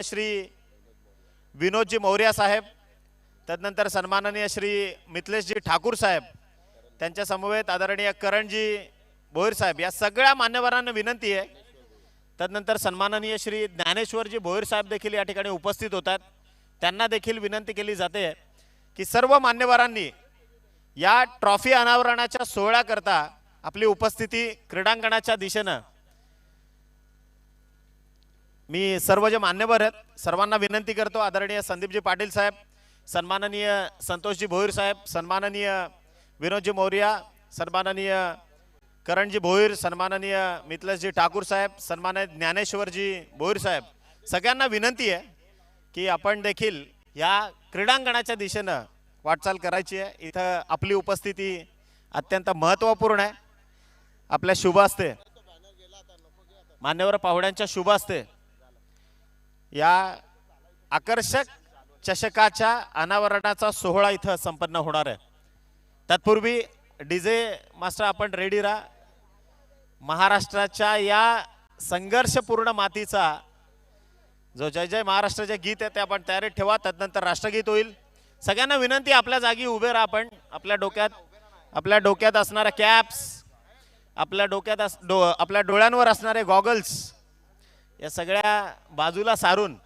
श्री विनोदजी मौर्य साहेब, तदनंतर सन्माननीय श्री मिथिलेशजी ठाकूर साहेब, त्यांच्या समवेत आदरणीय करणजी भोईर साहेब, या सगळ्या मान्यवरांना विनंती आहे. तदनंतर सन्माननीय श्री ज्ञानेश्वरजी भोईर साहेब देखील या ठिकाणी उपस्थित होतात. त्यांना देखील विनंती केली जाते की सर्व मान्यवरांनी या ट्रॉफी अनावरणाच्या सोहळ्याकरता आपली उपस्थिती क्रीडांगणाच्या दिशेने, मी सर्व जे मान्यवर आहेत सर्वांना विनंती करतो. आदरणीय संदीपजी पाटील साहेब, सन्माननीय संतोषजी भोईर साहेब, सन्माननीय विनोदजी मौर्य, सन्माननीय करणजी भोईर, सन्माननीय मिथिलेशजी ठाकूर साहेब, सन्माननीय ज्ञानेश्वरजी भोईर साहेब, सगळ्यांना विनंती आहे की आपण देखील या क्रीडांगणाच्या दिशेने वाटचाल करायची आहे. इथं आपली उपस्थिती अत्यंत महत्त्वपूर्ण आहे. आपल्या शुभ असते, मान्यवर पाहुण्यांच्या शुभ असते या आकर्षक चषकाच्या अनावरणाचा सोहळा इथं संपन्न होणार आहे. तत्पूर्वी डीजे मास्टर आपण रेडी राहा. महाराष्ट्राच्या या संघर्षपूर्ण मातीचा जो जय जय महाराष्ट्राचे गीत आहे ते आपण तयारीत ठेवा. तदनंतर राष्ट्रगीत होईल. सगळ्यांना विनंती, आपल्या जागी उभे राहा. आपण आपल्या डोक्यात असणाऱ्या कॅप्स, आपल्या डोळ्यांवर असणारे गॉगल्स या सगळ्या बाजूला सारून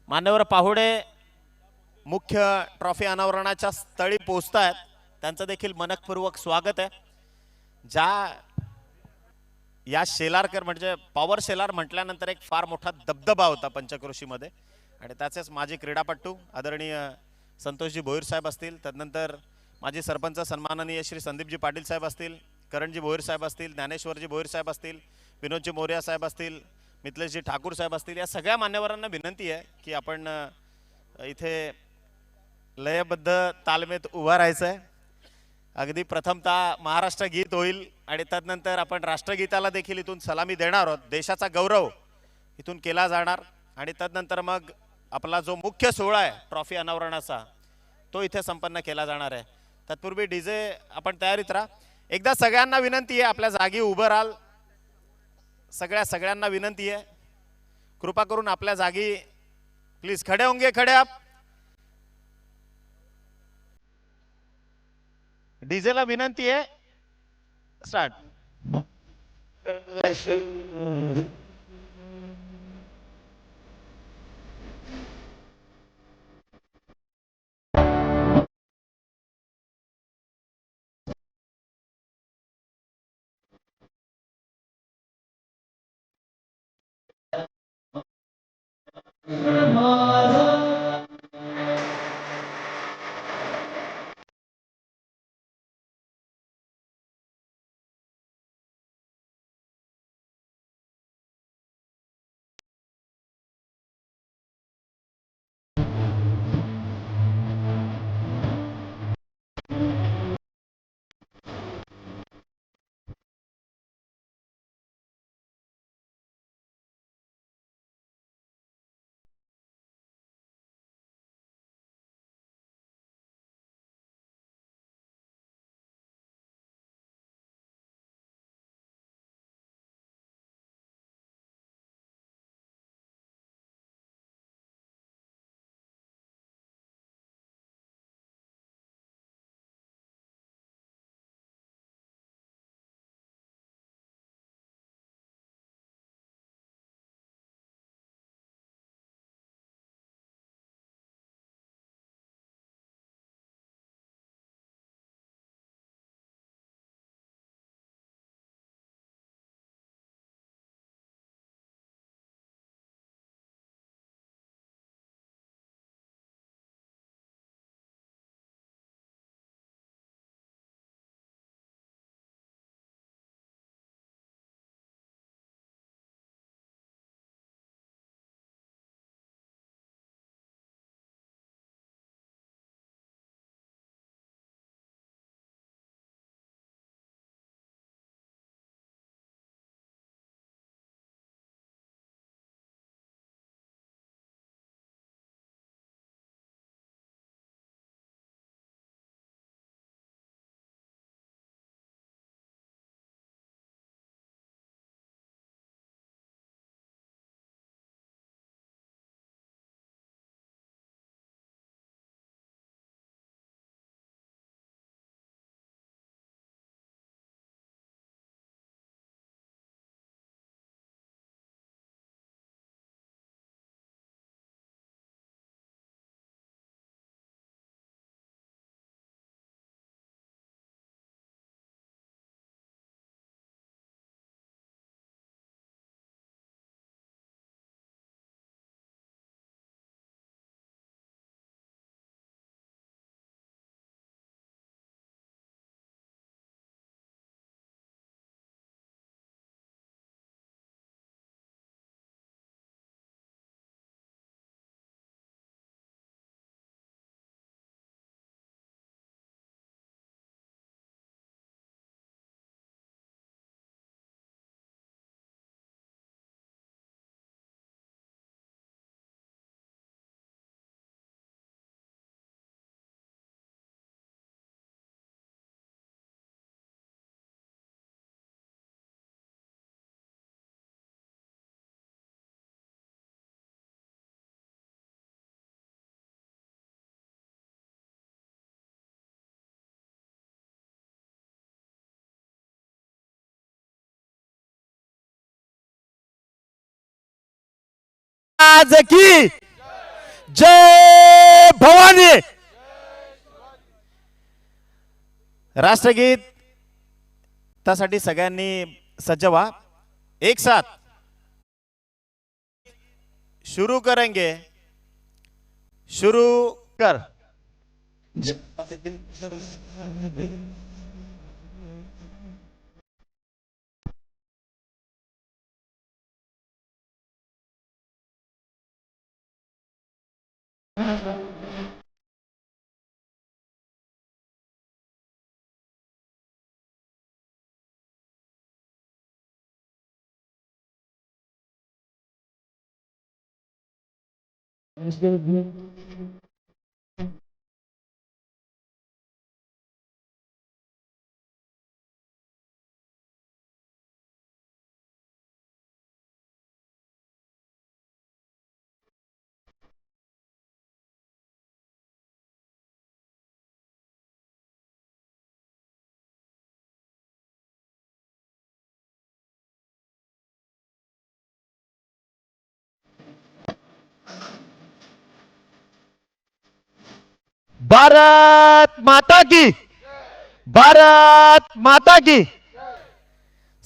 मान्यवर पाहुणे मुख्य ट्रॉफी अनावरणाच्या स्थळी पोहोचतायत. त्यांचं देखील मनपूर्वक स्वागत आहे. या शेलारकर म्हणजे पॉवर शेलार म्हटल्यानंतर एक फार मोठा दबदबा होता पंचक्रोशीमध्ये, आणि त्याचेच माजी क्रीडापटू आदरणीय संतोषजी भोईर साहेब असतील, तदनंतर माजी सरपंच सन्माननीय श्री संदीपजी पाटील साहेब असतील, करणजी भोईर साहेब असतील, ज्ञानेश्वरजी भोईर साहेब असतील, विनोदजी मौर्य साहेब असतील, मिथिलेशजी ठाकूर साहेब असतील, या सगळ्या मान्यवरांना विनंती आहे की आपण इथे लयबद्ध तालमेत उभा राहायचं आहे. अगदी प्रथमतः महाराष्ट्र गीत होईल आणि तदनंतर आपण राष्ट्रगीताला देखील इथून सलामी देणार आहोत. देशाचा गौरव इथून केला जाणार आणि तदनंतर मग आपला जो मुख्य सोहळा आहे ट्रॉफी अनावरणाचा तो इथे संपन्न केला जाणार आहे. तत्पूर्वी डीजे आपण तयारीत राहा. एकदा सगळ्यांना विनंती आहे, आपल्या जागी उभं राहाल. सगळ्यांना विनंती आहे, कृपा करून आपल्या जागी प्लीज खडे होंगे, खडे आप. डीजेला विनंती आहे, स्टार्ट. महाराज की जय भवानी। राष्ट्रगीत त्यासाठी सगळ्यांनी सज्ज व्हा। एक साथ शुरू करेंगे, शुरू कर। भारत माता की, भारत माता की।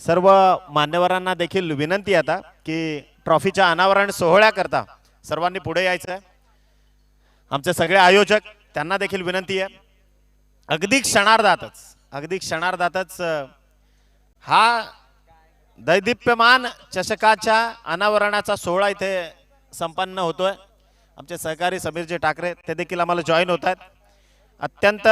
सर्व मान्यवरांना देखील विनंती आता की ट्रॉफीच्या अनावरण सोहळ्याकरता सर्वांनी पुढे यायचं आहे। आमचे सगळे आयोजक त्यांना देखील विनंती आहे। अगदी क्षणार्धातच हा दैदिप्यमान चषकाच्या अनावरणाचा सोहळा इथे संपन्न होतोय। आमचे सहकारी समीरजी ठाकरे ते देखील आम्हाला जॉईन होत आहेत। अत्यंत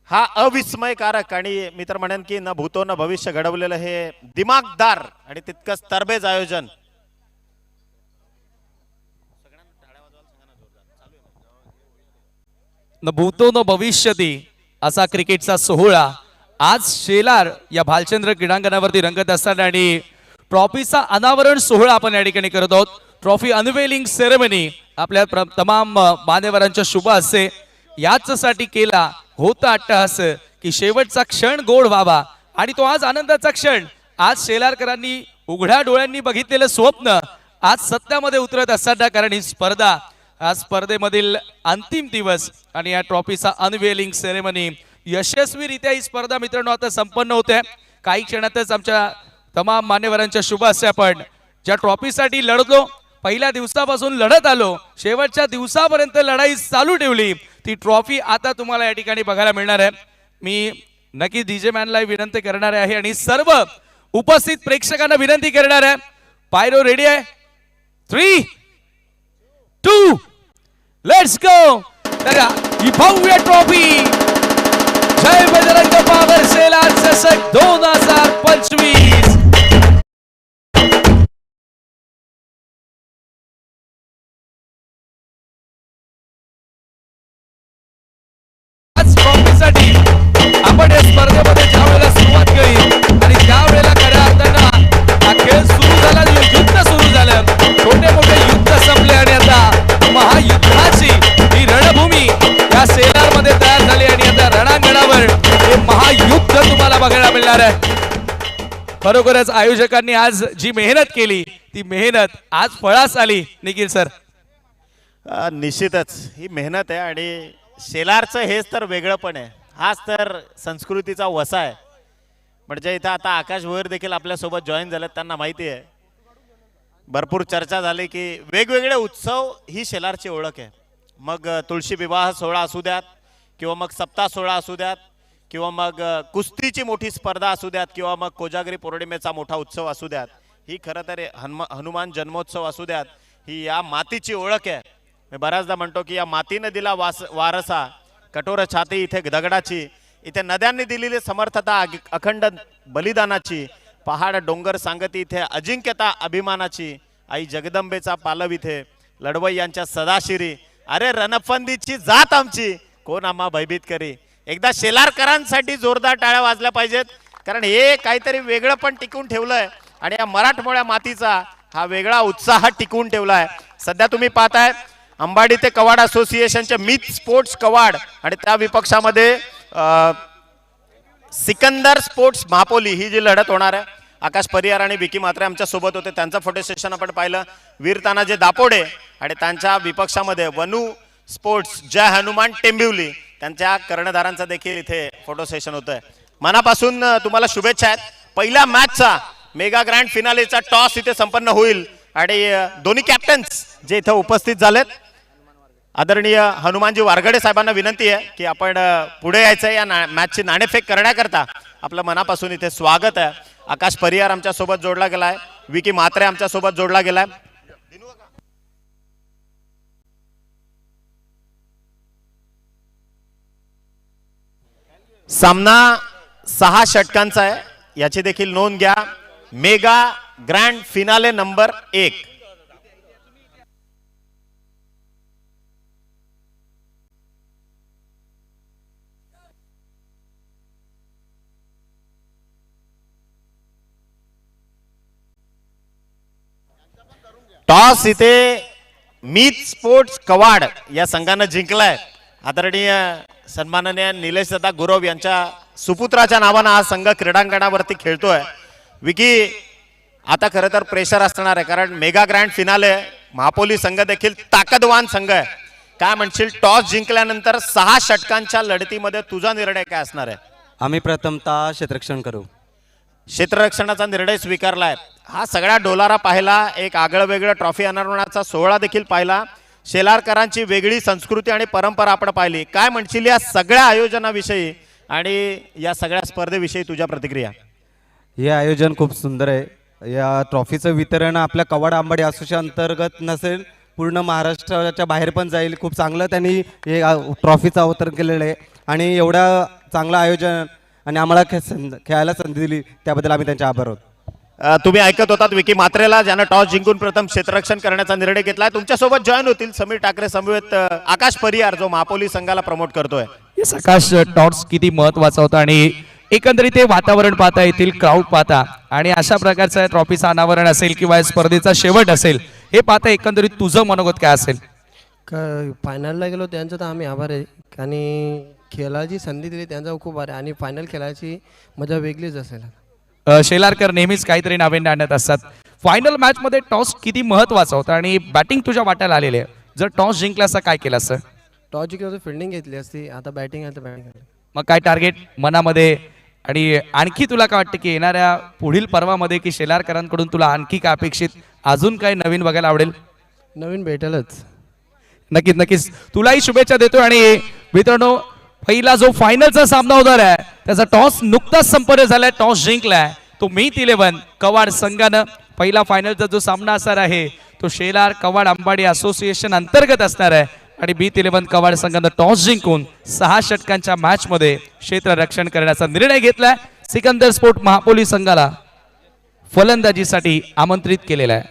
हा अविस्मयकारक आणि मी तर म्हणेन की न भूतो न भविष्य घडवलेलं हे दिमागदार आणि तितकंच तरबेज आयोजन। न भूतो न भविष्यती असा क्रिकेटचा सोहळा आज शेलार या भालचंद्र क्रीडांगणावरती रंगत असताना आणि ट्रॉफीचा अनावरण सोहळा आपण या ठिकाणी करत आहोत। ट्रॉफी अनवेलिंग सेरेमनी आपल्या तमाम मान्यवरांच्या शुभ हस्ते याचसाठी केला होता अट्टहास की शेवटचा क्षण गोड व्हावा आणि तो आज आनंदाचा क्षण। आज शेलारकरांनी उघड्या डोळ्यांनी बघितलेलं स्वप्न आज सत्यामध्ये उतरत असताना, कारण ही स्पर्धा आज स्पर्धेमधील अंतिम दिवस आणि या ट्रॉफीचा अनवेलिंग सेरेमनी यशस्वीरित्या ही स्पर्धा मित्रांनो आता संपन्न होते। काही क्षणातच आमच्या तमाम मान्यवरांच्या शुभ हस्ते आपण ज्या ट्रॉफीसाठी लढलो, पहिल्या दिवसापासून लढत आलो, शेवटच्या दिवसापर्यंत लढाई चालू ठेवली, ती ट्रॉफी आता तुम्हाला या ठिकाणी बघायला मिळणार आहे। मी नक्की डीजे मॅनला विनंती करणार आहे आणि सर्व उपस्थित प्रेक्षकांना विनंती करणार आहे, पायरो रेडी आहे? 3, 2, लेट्स गो। तर ही भव्य ट्रॉफी जय बजरंग पॉवर शेलार चषक 2025 ट्रॉफीसाठी आपण या स्पर्धेमध्ये ज्या वेळेला सुरुवात केली आणि त्या वेळेला खऱ्या अर्थानं हा खेळ सुरू झाला, युद्ध सुरू झालं, छोटे मोठे युद्ध संपले आणि आता महायुद्धाची ही रणभूमी या शेलारमध्ये तयार झाली आणि आता रणांगणावर हे महायुद्ध तुम्हाला बघायला मिळणार आहे। खरोखरच आयोजकांनी आज जी मेहनत केली ती मेहनत आज फळास आली। निखिल सर, निश्चितच ही मेहनत आहे आणि शेलारचं हेच तर वेगळं पण आहे, हाच तर संस्कृतीचा वसा आहे। म्हणजे इथं आता आकाश भोयर देखील आपल्यासोबत जॉईन झालेत, त्यांना माहिती आहे, भरपूर चर्चा झाली की वेगवेगळे उत्सव ही शेलारची ओळख आहे। मग तुळशी विवाह सोहळा असू द्यात किंवा मग सप्ताह सोहळा असू द्यात किंवा मग कुस्तीची मोठी स्पर्धा असू द्यात किंवा मग कोजागरी पौर्णिमेचा मोठा उत्सव असू द्यात, ही खरं तर हनुमान जन्मोत्सव असू द्यात, ही या मातीची ओळख आहे। मी बऱ्याचदा म्हणतो की या मातीने दिला वारसा, कठोर छाती इथे दगडाची, इथे नद्यांनी दिलेली समर्थता अखंड बलिदानाची, पहाड डोंगर सांगती इथे अजिंक्यता अभिमानाची, आई जगदंबेचा पालव इथे लढवय्यांच्या सदाशिरी, अरे रणफंदीची जात आमची कोण आम्हा भयभीत करी। एकदा शेलारकरांसाठी जोरदार टाळ्या वाजल्या पाहिजेत, कारण हे काहीतरी वेगळं पण टिकून ठेवलंय आणि या मराठमोळ्या मातीचा हा वेगळा उत्साह टिकून ठेवलाय। सध्या तुम्ही पाहताय अंबाडी ते कवाड असोसिएशनचे मिथ स्पोर्ट्स कवाड आणि त्या विपक्षामध्ये सिकंदर स्पोर्ट्स महापोली ही जी लढत होणार आहे। आकाश परिहार आणि विकी म्हात्रे आमच्या सोबत होते, त्यांचं फोटो सेशन आपण पाहिलं. वीर तानाजी दापोडे आणि त्यांच्या विपक्षामध्ये वनू स्पोर्ट्स जय हनुमान टेंबिवली त्यांच्या कर्णधारांचं देखील इथे फोटो सेशन होतंय. मनापासून तुम्हाला शुभेच्छा आहेत. पहिल्या मॅचचा मेगा ग्रँड फिनालेचा टॉस इथे संपन्न होईल आणि दोन्ही कॅप्टन्स जे इथे उपस्थित झालेत, आदरणीय हनुमानजी वारगडे साहेबांना विनंती आहे की आपण पुढे यायचं आहे. या मॅचची नाणेफेक करण्याकरता आपलं मनापासून इथे स्वागत आहे. आकाश परिहार आमच्या सोबत जोडला गेलाय, विकी म्हात्रे आमच्या सोबत जोडला गेलाय. सामना 6 षटकांचा आहे, याची देखील नोंद घ्या. Mega grand finale number 1. Toss इथे मीत स्पोर्ट्स कवाड या संघानं जिंकलाय. आदरणीय सन्माननीय निलेश दादा गुरव यांच्या सुपुत्राच्या नावानं हा संघ क्रीडांगणावरती खेळतोय. विकी, आता खरं तर प्रेशर असणार आहे, कारण मेगा ग्रँड फिनाले महापोली संघ देखील ताकदवान संघ आहे. काय म्हणशील, टॉस जिंकल्यानंतर 6 षटकांच्या लढतीमध्ये तुझा निर्णय काय असणार आहे? आम्ही प्रथमतः क्षेत्ररक्षण करू. क्षेत्ररक्षणाचा निर्णय स्वीकारलाय. हा सगळा डोलारा पाहिला, एक आगळं वेगळं ट्रॉफी अनावरणाचा सोहळा देखील पाहिला, शेलारकरांची वेगळी संस्कृती आणि परंपरा आपण पाहिली. काय म्हणशील या सगळ्या आयोजनाविषयी आणि या सगळ्या स्पर्धेविषयी तुझ्या प्रतिक्रिया? हे आयोजन खूप सुंदर आहे. या ट्रॉफीचं वितरण आपल्या कवाड आंबाडी असोसिएशन अंतर्गत नसेल, पूर्ण महाराष्ट्राच्या बाहेर पण जाईल. खूप चांगलं त्यांनी हे ट्रॉफीचं अवतरण केलेलं आहे आणि एवढं चांगलं आयोजन आणि आम्हाला खेळायला संधी दिली त्याबद्दल आम्ही त्यांचे आभार आहोत. तुम्ही ऐकत होतात विकी म्हात्रेला, ज्यानं टॉस जिंकून प्रथम क्षेत्ररक्षण करण्याचा निर्णय घेतलाय. तुमच्यासोबत जॉईन होतील समीर ठाकरे समवेत आकाश परिहार, जो महापोली संघाला प्रमोट करतोय. येस आकाश, टॉस किती महत्वाचा होता आणि एकंदरीत ते वातावरण पाहता येतील, क्राऊड पाहता आणि अशा प्रकारचं ट्रॉफीचं अनावरण असेल किंवा स्पर्धेचा शेवट असेल, हे पाहता एकंदरीत तुझं मनोगत काय असेल? फायनलला गेलो त्यांचं तर आम्ही आभार आहे, आणि खेळाची संधी दिली त्यांचा खूप आभार आहे, आणि फायनल खेळायची मजा वेगळीच असेल. शेलारकर नेहमीच काहीतरी नाविन्य आणत असतात. फायनल मॅचमध्ये टॉस किती महत्वाचा होता आणि बॅटिंग तुझ्या वाट्याला आलेली आहे. जर टॉस जिंकला असता काय केलं असतं? टॉस जिंकलं तर फिल्डिंग घेतली असती, आता बॅटिंग आहे तर बॅटिंग. मग काय टार्गेट मनामध्ये, आणि आणखी तुला काय वाटतं की येणाऱ्या पुढील पर्वामध्ये की शेलारकरांकडून तुला आणखी काय अपेक्षित, अजून काय नवीन बघायला आवडेल? नवीन भेटेलच. नक्कीच नक्कीच, तुलाही शुभेच्छा देतो. आणि मित्रांनो, पहिला जो फायनलचा सामना होणार आहे त्याचा टॉस नुकताच संपन्न झालाय, टॉस जिंकलाय तो मीत 11 कवाड संघानं. पहिला फायनलचा जो सामना असणार आहे तो शेलार कवाड अंबाडी असोसिएशन अंतर्गत असणार आहे आणि मीत 11 कवाड संघानं टॉस जिंकून 6 षटकांच्या मॅच मध्ये क्षेत्ररक्षण करण्याचा निर्णय घेतलाय. सिकंदर स्पोर्ट महापोली संघाला फलंदाजीसाठी आमंत्रित केलेला आहे.